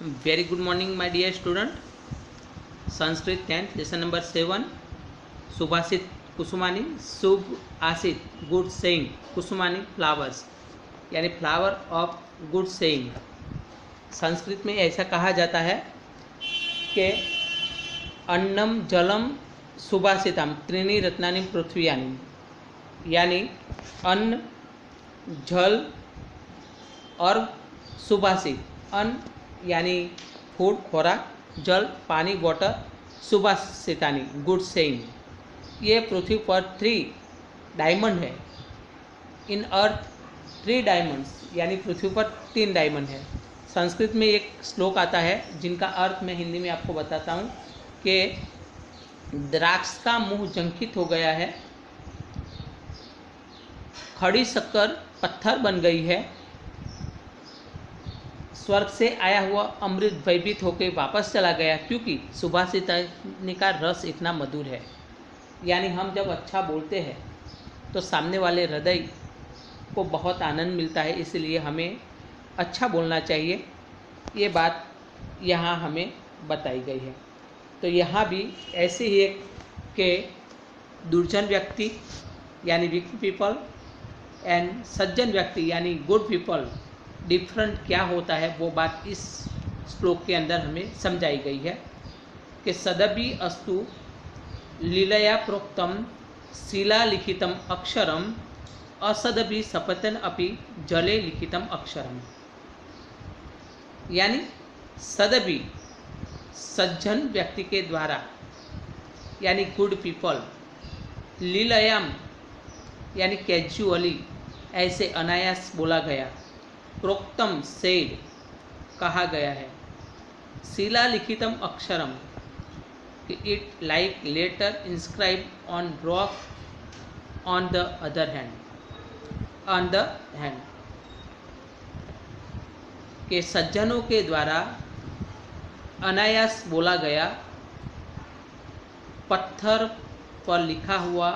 Very good morning, my dear student. Sanskrit 10th lesson number 7. Subhasit Kusumani, Subh Asit, good saying. Kusumani, flowers, यानी flower of good saying. Sanskrit में ऐसा कहा जाता है कि अन्नम जलम सुभाषितम त्रीणि रत्नानि पृथ्वीयानि, यानी अन्न, जल और सुभाषित। अन्न यानी फूड, खोराक, जल पानी, वाटर, सुभाषितानी गुड सेइंग। ये पृथ्वी पर 3 डायमंड है। इन अर्थ 3 डायमंड्स, यानी पृथ्वी पर 3 डायमंड है। संस्कृत में एक श्लोक आता है जिनका अर्थ मैं हिंदी में आपको बताता हूँ कि द्राक्ष का मुंह जंकित हो गया है, खड़ी शक्कर पत्थर बन गई है, स्वर्ग से आया हुआ अमृत भयभीत होकर वापस चला गया, क्योंकि सुभाषितानी का रस इतना मधुर है। यानी हम जब अच्छा बोलते हैं तो सामने वाले हृदय को बहुत आनंद मिलता है, इसलिए हमें अच्छा बोलना चाहिए। ये बात यहाँ हमें बताई गई है। तो यहाँ भी ऐसे ही एक के दुर्जन व्यक्ति यानी वीक पीपल एंड सज्जन व्यक्ति यानी गुड पीपल डिफरेंट क्या होता है, वो बात इस श्लोक के अंदर हमें समझाई गई है कि सदपि अस्तु लीलया प्रोक्तम शिलालिखितम अक्षरम असदपि सपतन अपि जले लिखितम अक्षरम। यानी सदपि सज्जन व्यक्ति के द्वारा यानी गुड पीपल, लीलयाम यानी कैजुअली ऐसे अनायास बोला गया, प्रोक्तम सेड कहा गया है, शिला लिखितम अक्षरम it like letter inscribe on rock on the other hand, on the hand के सज्जनों के द्वारा अनायास बोला गया पत्थर पर लिखा हुआ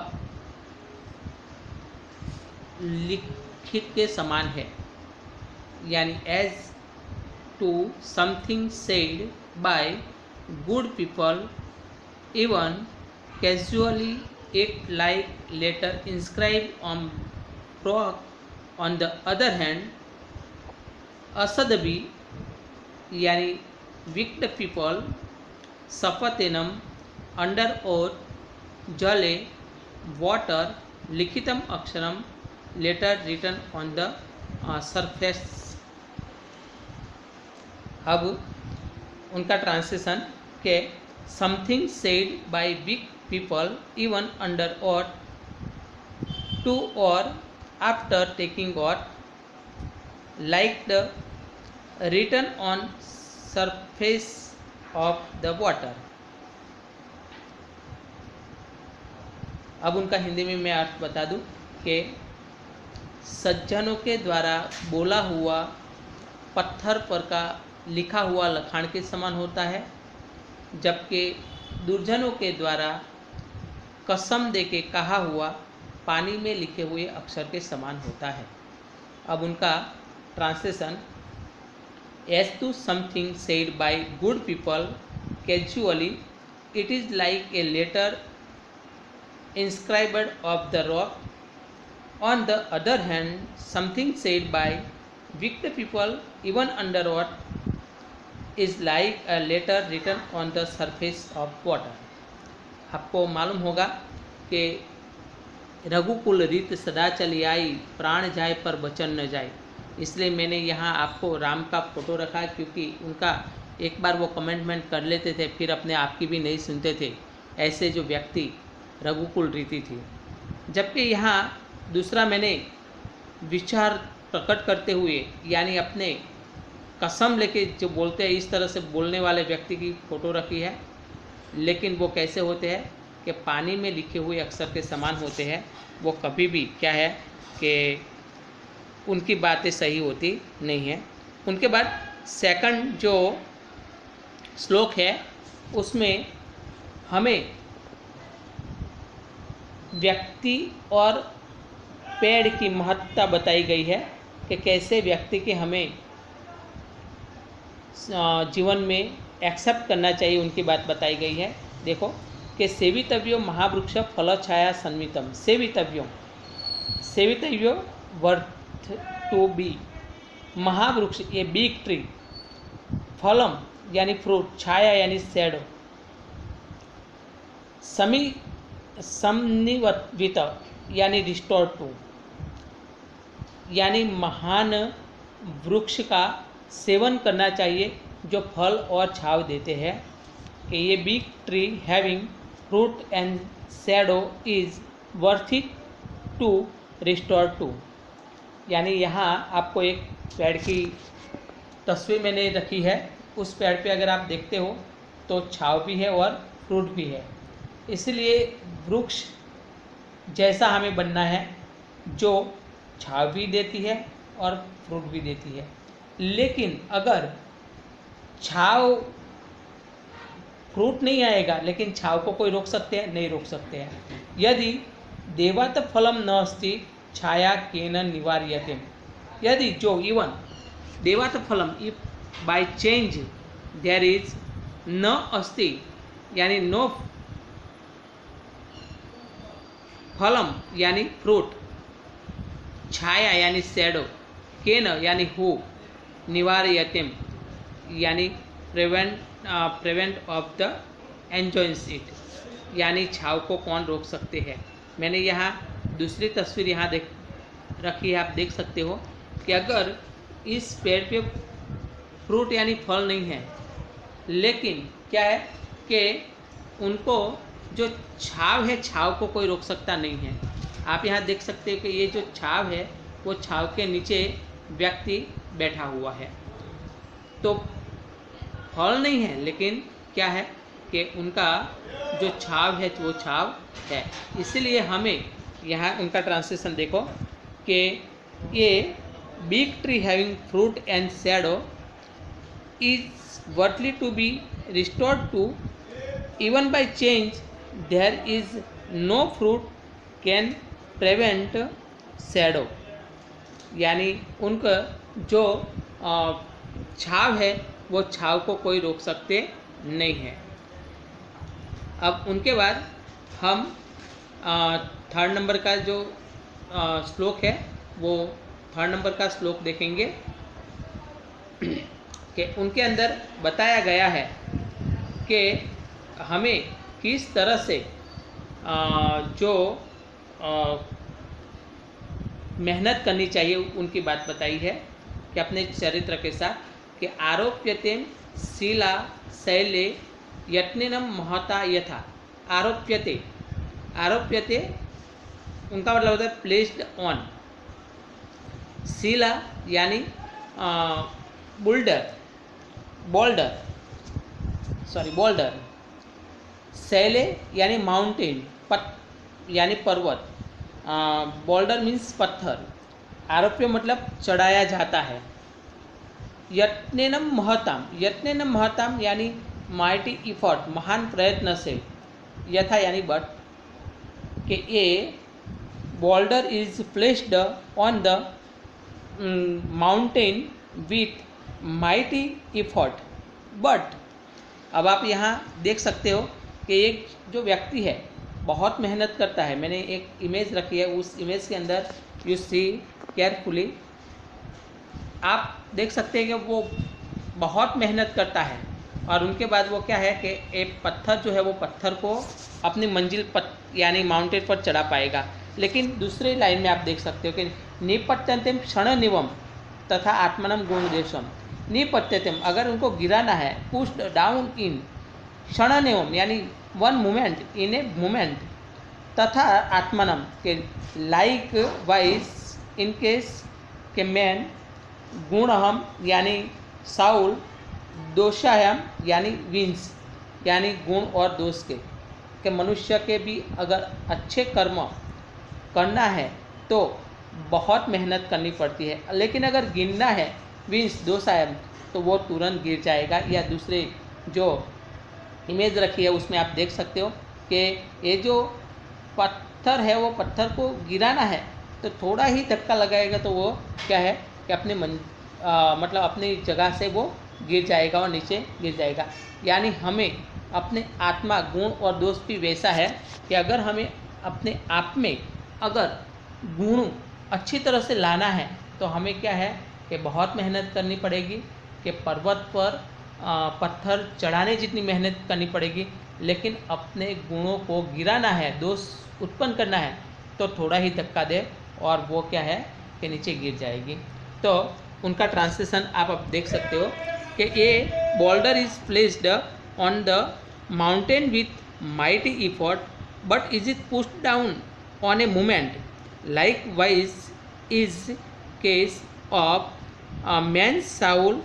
लिखित के समान है। यानी as to something said by good people even casually it like letter inscribe on rock on the other hand असदबी यानी विक्ड पीपल सपतेनम अंडर ओथ जले वाटर लिखितम अक्षरम letter written on the surface. अब उनका ट्रांसलेशन के something said by weak people even under और टू और आफ्टर टेकिंग और like the written on surface of the water. अब उनका हिंदी में मैं अर्थ बता दूं कि सज्जनों के द्वारा बोला हुआ पत्थर पर का लिखा हुआ लखान के समान होता है, जबकि दुर्जनों के द्वारा कसम दे के कहा हुआ पानी में लिखे हुए अक्षर के समान होता है। अब उनका translation as to something said by good people casually it is like a letter inscribed of the rock. On the other hand, something said by wicked people even under what is like a letter written on the surface of water. आपको मालूम होगा कि रघुकुल रीत सदा चली आई, प्राण जाए पर वचन न जाए। इसलिए मैंने यहाँ आपको राम का फोटो रखा, क्योंकि उनका एक बार वो कमेंटमेंट कर लेते थे, फिर अपने आप की भी नहीं सुनते थे। ऐसे जो व्यक्ति रघुकुल रीति थी। जबकि यहाँ दूसरा मैंने विचार प्रकट करते हुए यानी अपने कसम लेके जो बोलते हैं इस तरह से बोलने वाले व्यक्ति की फ़ोटो रखी है। लेकिन वो कैसे होते हैं कि पानी में लिखे हुए अक्षर के समान होते हैं। वो कभी भी क्या है कि उनकी बातें सही होती नहीं है। उनके बाद सेकंड जो श्लोक है उसमें हमें व्यक्ति और पेड़ की महत्ता बताई गई है कि कैसे व्यक्ति की हमें जीवन में एक्सेप्ट करना चाहिए, उनकी बात बताई गई है। देखो कि सेवितव्यो महावृक्ष फल छाया सन्मितम, सेवितव्यो वर्थ टू बी, महावृक्ष ये बिग ट्री, फलम यानी फ्रूट, छाया यानी शैडो, समन्वित यानी रिस्टोर टू, यानी महान वृक्ष का सेवन करना चाहिए जो फल और छाव देते हैं। कि ये big tree having fruit and shadow is worthy to restore to, यानी यहाँ आपको एक पेड़ की तस्वीर मैंने रखी है। उस पेड़ पे अगर आप देखते हो तो छाव भी है और फ्रूट भी है। इसलिए वृक्ष जैसा हमें बनना है जो छाव भी देती है और फ्रूट भी देती है। लेकिन अगर छाव फ्रूट नहीं आएगा लेकिन छाव को कोई रोक सकते हैं? नहीं रोक सकते हैं। यदि देवात फलम न अस्ति छाया केन निवार्यते, यदि जो इवन देवात फलम if bye change there is न अस्ति यानी नो फलम यानी फ्रूट, छाया यानी शैडो, केन यानी हु, निवार्यतेम यानी प्रिवेंट ऑफ द एंजॉयस इट, यानी छाव को कौन रोक सकते हैं। मैंने यहाँ दूसरी तस्वीर यहाँ देख रखी है, आप देख सकते हो कि अगर इस पेड़ पे फ्रूट यानी फल नहीं है, लेकिन क्या है कि उनको जो छाव है, छाव को कोई रोक सकता नहीं है। आप यहाँ देख सकते हो कि ये जो छाव है वो छाव के नीचे व्यक्ति बैठा हुआ है। तो फल नहीं है लेकिन क्या है कि उनका जो छाव है वो छाव है। इसलिए हमें यहाँ उनका ट्रांसलेशन देखो कि ये big tree having fruit and shadow is worthy to be restored to, even by change there is no fruit can prevent shadow, यानी उनका जो छाव है वो छाव को कोई रोक सकते नहीं है। अब उनके बाद हम थर्ड नंबर का जो श्लोक है वो थर्ड नंबर का श्लोक देखेंगे कि उनके अंदर बताया गया है कि हमें किस तरह से जो मेहनत करनी चाहिए, उनकी बात बताई है कि अपने चरित्र के साथ कि आरोप्यते शीला शैले यत्नेनम महता यथा, आरोप्यते उनका मतलब होता है प्लेस्ड ऑन, शीला यानी बोल्डर, शैले यानी माउंटेन, यानी पर्वत, बोल्डर मीन्स पत्थर, आरोप्य मतलब चढ़ाया जाता है। यत्नेनम महताम यानी माइटी इफर्ट, महान प्रयत्न से, यथा यानी बट, कि ए boulder is placed on the mountain with mighty effort but. अब आप यहाँ देख सकते हो कि एक जो व्यक्ति है बहुत मेहनत करता है। मैंने एक इमेज रखी है, उस इमेज के अंदर यू सी केयरफुली, आप देख सकते हैं कि वो बहुत मेहनत करता है और उनके बाद वो क्या है कि एक पत्थर जो है वो पत्थर को अपनी मंजिल यानी माउंटेन पर चढ़ा पाएगा। लेकिन दूसरी लाइन में आप देख सकते हो कि निपत्यंतम क्षण निवम तथा आत्मनम गुणदेशम, निपत्यतम अगर उनको गिराना है, पुश्ड डाउन इन, क्षण निवम यानी one moment, in a moment, तथा आत्मनम के लाइक वाइज इन केस के मैन, गुणहम यानी साउल, दोषायम यानी विंस यानी गुण और दोष के मनुष्य के भी अगर अच्छे कर्म करना है तो बहुत मेहनत करनी पड़ती है, लेकिन अगर गिनना है विंस दोषायम तो वो तुरंत गिर जाएगा। या दूसरे जो इमेज रखी है उसमें आप देख सकते हो कि ये जो पत्थर है वो पत्थर को गिराना है तो थोड़ा ही धक्का लगाएगा तो वो क्या है कि अपने मतलब अपनी जगह से वो गिर जाएगा और नीचे गिर जाएगा। यानी हमें अपने आत्मा गुण और दोष भी वैसा है कि अगर हमें अपने आप में अगर गुण अच्छी तरह से लाना है तो हमें क्या है कि बहुत मेहनत करनी पड़ेगी, कि पर्वत पर पत्थर चढ़ाने जितनी मेहनत करनी पड़ेगी। लेकिन अपने गुणों को गिराना है, दोष उत्पन्न करना है, तो थोड़ा ही धक्का दे और वो क्या है कि नीचे गिर जाएगी। तो उनका ट्रांसलेशन आप अब देख सकते हो कि ये boulder is placed on the mountain with mighty effort but is it pushed down on a moment. Likewise is case of man soul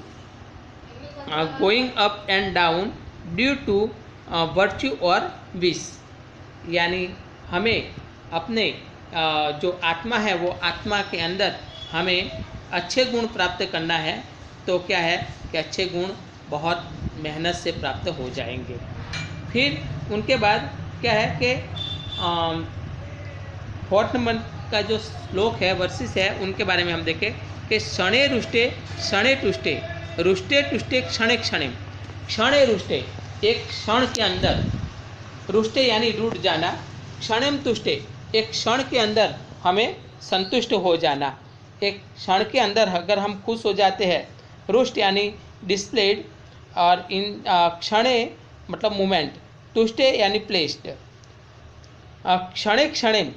going up and down due to virtue और vice. यानी हमें अपने जो आत्मा है वो आत्मा के अंदर हमें अच्छे गुण प्राप्त करना है, तो क्या है कि अच्छे गुण बहुत मेहनत से प्राप्त हो जाएंगे। फिर उनके बाद क्या है कि 4 नंबर का जो श्लोक है, वर्सेस है, उनके बारे में हम देखें कि क्षणे रुष्टे क्षणे तुष्टे रुष्टे तुष्टे क्षणे क्षणे। क्षणे रुष्टे एक क्षण के अंदर, रुष्टे यानी रूठ जाना, क्षणेम तुष्टे एक क्षण के अंदर हमें संतुष्ट हो जाना। एक क्षण के अंदर अगर हम खुश हो जाते हैं, रुष्ट यानी डिस्प्लेड, और इन क्षणे मतलब मोमेंट, तुष्टे यानी प्लेस्ड, क्षणे क्षणे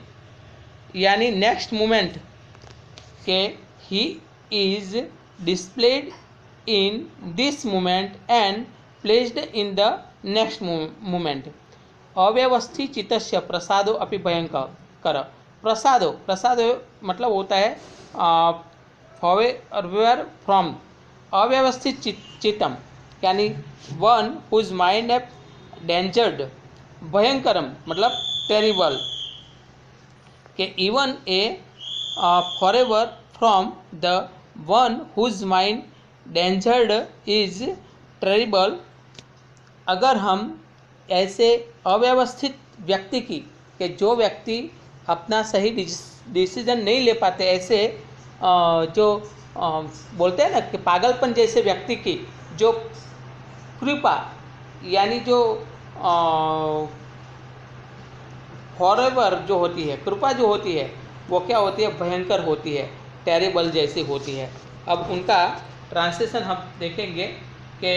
यानी नेक्स्ट मोमेंट के he is displayed in this moment and placed in the next moment. अव्यवस्थित चित्तस्य प्रसादो अपि भयंकर कर। प्रसादो, प्रसादो मतलब होता है फॉरवेयर फ्रॉम। अव्यवस्थित चित्तम यानी वन हुज माइंड है डेंजर्ड। भयंकरम मतलब टेरिबल, कि even a forever from the one whose mind deranged is terrible. अगर हम ऐसे अव्यवस्थित व्यक्ति की, कि जो व्यक्ति अपना सही डिसीजन नहीं ले पाते, ऐसे जो बोलते हैं ना कि पागलपन जैसे व्यक्ति की जो कृपा यानी जो फॉरएवर जो होती है, कृपा जो होती है वो क्या होती है, भयंकर होती है, टेरिबल जैसी होती है। अब उनका ट्रांसलेशन हम देखेंगे कि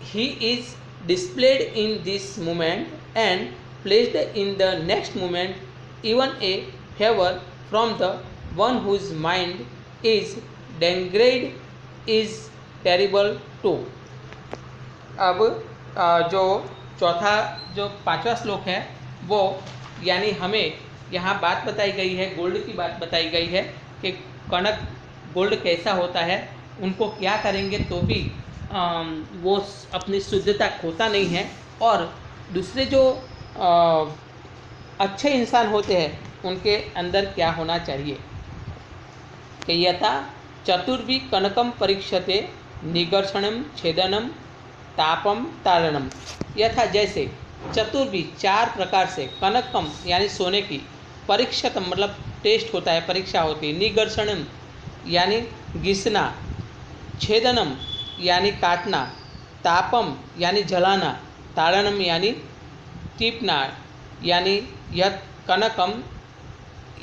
he is displayed in this moment and placed in the next moment, even a favor from the one whose mind is degraded is terrible too। अब जो चौथा जो 5वां श्लोक है वो यानी हमें यहाँ बात बताई गई है, गोल्ड की बात बताई गई है कि कनक गोल्ड कैसा होता है, उनको क्या करेंगे तो भी वो अपनी शुद्धता खोता नहीं है। और दूसरे जो अच्छे इंसान होते हैं उनके अंदर क्या होना चाहिए कि यथा चतुर्वी कनकम परीक्षते निगर्षणम छेदनम तापम तारणम। यथा जैसे चतुर्वी 4 प्रकार से, कनकम यानी सोने की, परीक्षतम मतलब टेस्ट होता है, परीक्षा होती है, निगर्षणम यानी घिसना, छेदनम यानी काटना, तापम यानी जलाना, ताड़नम यानी टीपना। यानी यथ कनकम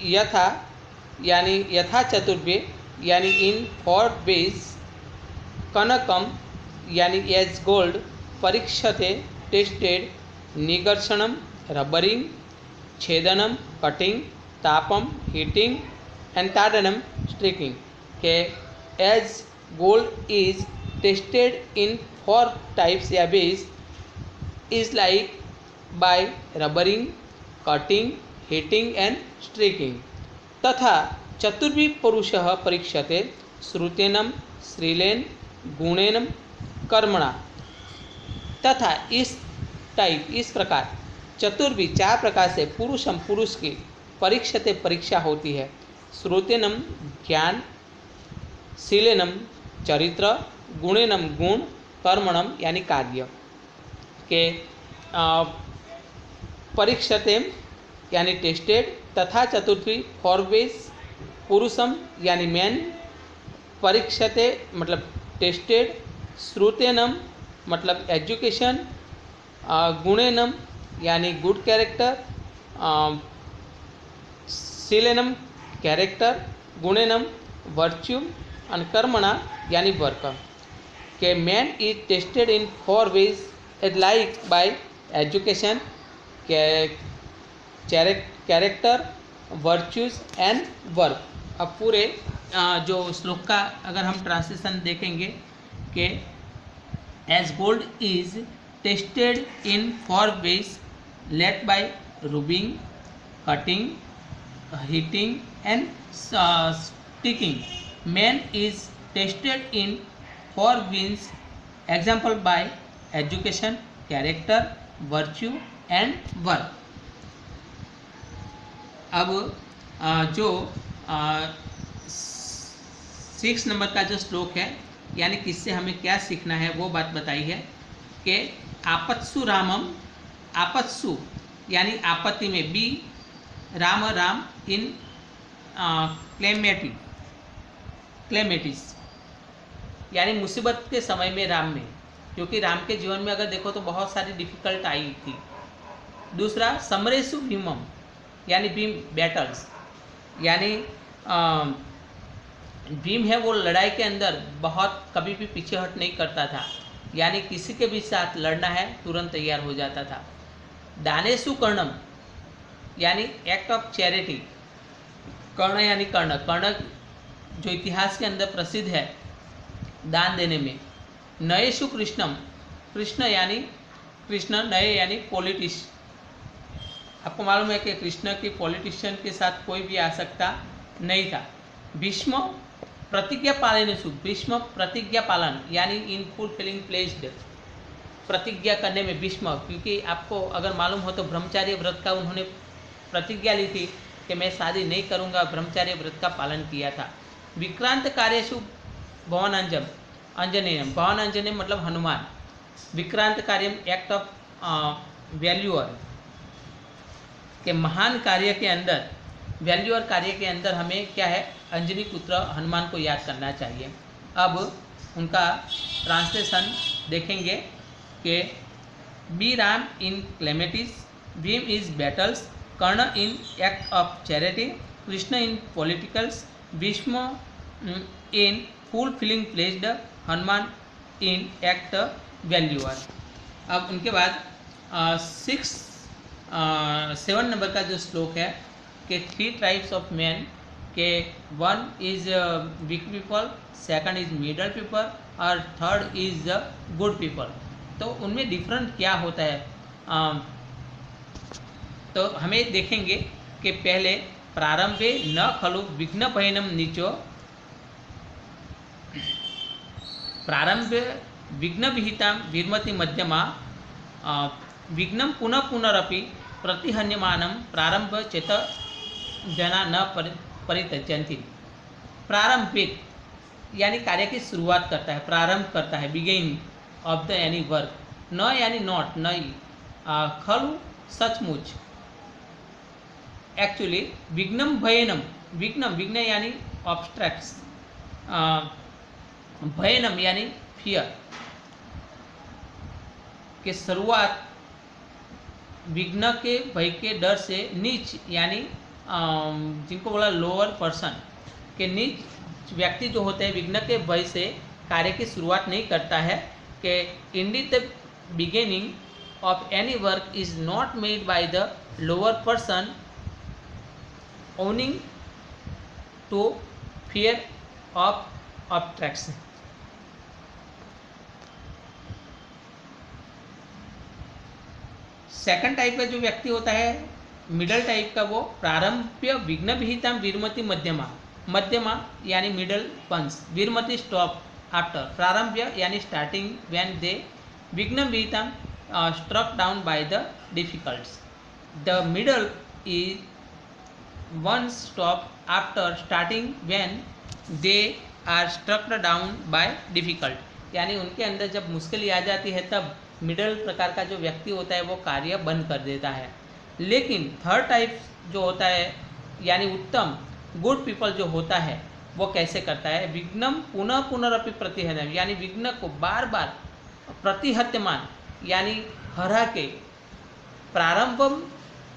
यथा यानी यथा चतुर्वे यानी इन 4 ways, कनकम यानी एज गोल्ड, परीक्षते टेस्टेड, निगर्षणम रबरिंग, छेदनम कटिंग, तापम हीटिंग एंड ताड़नम स्ट्रीकिंग। के as gold is tested in 4 types या ways is like by rubbering, cutting, heating and streaking। तथा चतुर्वी पुरुषः परीक्षते श्रुतेनम श्रीलेन गुणेनम कर्मणा। तथा इस प्रकार चतुर्वी 4 प्रकार से पुरुषम पुरुष की परीक्षते परीक्षा होती है। श्रुतेनम ज्ञान, शीलेनम चरित्र, गुणेनम गुण, कर्मणम यानी कार्य। के परीक्षते यानी टेस्टेड, तथा चतुर्थी 4 ways, पुरुषम यानी मैन, परीक्षते मतलब टेस्टेड, श्रुतेनम मतलब एजुकेशन, गुणेनम यानी गुड कैरेक्टर, शीलेनम कैरेक्टर, गुणेनम वर्च्यू और कर्मणा यानी वर्क के man is tested in 4 ways as like by education, character, virtues and work. अब पूरे जो श्लोक का अगर हम ट्रांसलेशन देखेंगे कि as gold is tested in 4 ways let by rubbing, cutting, heating and sticking, man is tested in 4 ways example by education, character, virtue and work. अब जो 6 नंबर का जो श्लोक है यानी किससे हमें क्या सीखना है वो बात बताई है कि आपत्सु रामम, आपत्सु यानी आपत्ति में, B Ram Ram in clematis यानी मुसीबत के समय में राम में, क्योंकि राम के जीवन में अगर देखो तो बहुत सारी डिफिकल्ट आई थी। दूसरा समरेशु भीमम यानी भीम बैटल्स, यानी भीम है वो लड़ाई के अंदर बहुत कभी भी पीछे हट नहीं करता था, यानी किसी के भी साथ लड़ना है तुरंत तैयार हो जाता था। दानेशु कर्णम यानी एक्ट ऑफ चैरिटी, कर्ण यानी कर्ण, कर्ण जो इतिहास के अंदर प्रसिद्ध है दान देने में। नयेशु कृष्णम, कृष्ण यानी कृष्ण, नए यानी पॉलिटिश, आपको मालूम है कि कृष्ण की पॉलिटिशियन के साथ कोई भी आ सकता नहीं था। भीष्म प्रतिज्ञा पालनेषु, भीष्म प्रतिज्ञा पालन यानी इन फुलफिलिंग प्लेस्ड, प्रतिज्ञा करने में भीष्म, क्योंकि आपको अगर मालूम हो तो ब्रह्मचार्य व्रत का उन्होंने प्रतिज्ञा ली थी कि मैं शादी नहीं करूंगा, ब्रह्मचार्य व्रत का पालन किया था। विक्रांत कार्येषु भवन अंजनेयम, भवन अंजनेय मतलब हनुमान। विक्रांत कार्यम एक्ट ऑफ वैल्यूअर, के महान कार्य के अंदर, वैल्यूअर कार्य के अंदर हमें क्या है, अंजनी पुत्र हनुमान को याद करना चाहिए। अब उनका ट्रांसलेशन देखेंगे कि be Ram in clemency, Bhim is battles, Karna in act of charity, Krishna in politicals, Bhishma in fulfilling placed, Hanuman in act valour. अब उनके बाद 7 नंबर का जो श्लोक है कि 3 टाइप्स ऑफ मैन, के 1 is weak people, 2 is middle people और 3 इज द गुड पीपल। तो उनमें डिफरेंट क्या होता है, तो हमें देखेंगे कि पहले प्रारंभे न खलु विघ्न भयनम नीचो, प्रारंभ विघ्न विहिता विर्मति मध्यमा, विघ्नं पुनः पुनरपि प्रतिहन्यमानं प्रारंभ चेत जना न परित्यजन्ति। प्रारंभिक यानी कार्य की शुरुआत करता है, प्रारंभ करता है, बिगिन ऑफ द यानी वर्क, न यानी नॉट, नहीं, खलु सचमुच, एक्चुअली, विघ्नम भयनम, विघ्नम, विघ्न यानी ऑब्स्ट्रैक्ट्स, भयनम यानी फियर, के शुरुआत विघ्न के भय के डर से, नीच यानी जिनको बोला लोअर पर्सन, के नीच व्यक्ति जो होते हैं विघ्न के भय से कार्य की शुरुआत नहीं करता है, कि indeed the beginning of any work is not made by the lower person owing to fear of obstruction. Second type का जो व्यक्ति होता है मिडल टाइप का, वो प्रारंभ्य विघ्न विहिता वीरमति मध्यमा, मध्यमा यानी मिडल वंस, वीरमति स्टॉप आफ्टर, प्रारंभ्य यानी स्टार्टिंग व्हेन दे, विघ्न विहिता struck down by the difficulties, the middle is one stop after starting when they are struck down by difficult, यानी उनके अंदर जब मुश्किल आ जाती है तब मिडल प्रकार का जो व्यक्ति होता है वो कार्य बंद कर देता है। लेकिन थर्ड टाइप जो होता है यानी उत्तम गुड पीपल जो होता है वो कैसे करता है? विघ्नम पुनः पुनरपि प्रतिहन्यम, यानी विघ्न को बार बार प्रतिहत्यमान यानी हरा के, प्रारंभम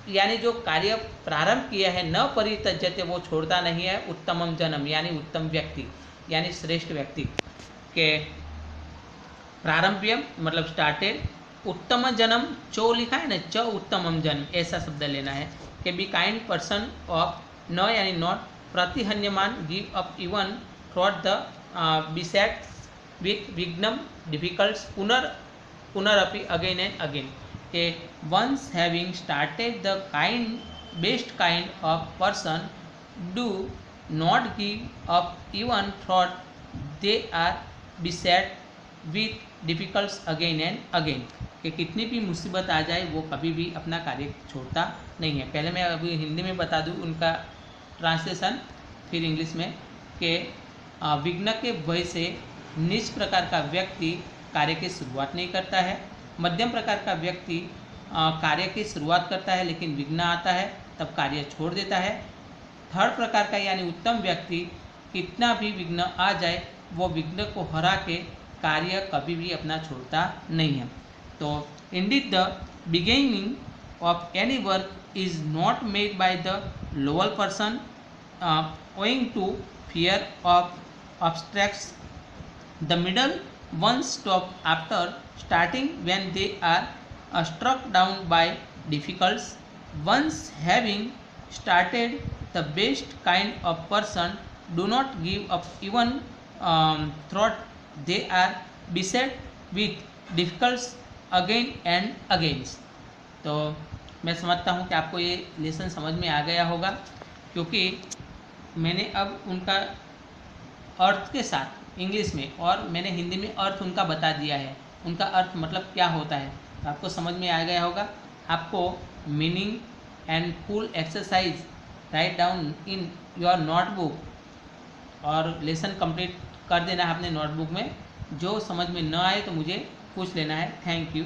यानी जो कार्य प्रारंभ किया है, न परित्यज्यते वो छोड़ता नहीं है, उत्तमम जन्म यानी उत्तम व्यक्ति यानी श्रेष्ठ व्यक्ति के, प्रारंभ्यम मतलब स्टार्टेड, उत्तम जन्म चो लिखा है ना, च उत्तमम जन्म ऐसा शब्द लेना है कि बी काइंड पर्सन ऑफ, न यानी नॉट, प्रतिहन्यमान गिव अप इवन थ्रॉट द बिसेट विथ विघ्नम डिफिकल्ट पुनरअपि अगेन एंड अगेन, के once having started the kind best kind of person do not give up even थ्रॉट they are beset with difficulties again and again, कि कितनी भी मुसीबत आ जाए वो कभी भी अपना कार्य छोड़ता नहीं है। पहले मैं अभी हिंदी में बता दूं उनका ट्रांसलेशन, फिर इंग्लिश में, कि विघ्न के भय से नीच प्रकार का व्यक्ति कार्य की शुरुआत नहीं करता है, मध्यम प्रकार का व्यक्ति कार्य की शुरुआत करता है लेकिन विघ्न आता है तब कार्य छोड़ देता है, थर्ड प्रकार का यानी उत्तम व्यक्ति कितना भी विघ्न आ जाए वो विघ्न को हरा के कार्य कभी भी अपना छोड़ता नहीं है। तो indeed the beginning of any work is not made by the lower person owing to fear of obstructs, the middle ones stop after starting when they are struck down by difficulties. Once having started, the best kind of person do not give up even thought they are beset with difficulties again and again. तो मैं समझता हूँ कि आपको ये lesson समझ में आ गया होगा, क्योंकि मैंने अब उनका अर्थ के साथ इंग्लिश में और मैंने हिंदी में अर्थ उनका बता दिया है, उनका अर्थ मतलब क्या होता है, तो आपको समझ में आ गया होगा। आपको meaning and full exercise write down in your notebook और लेसन कंप्लीट कर देना है अपने नोटबुक में। जो समझ में न आए तो मुझे पूछ लेना है। Thank you.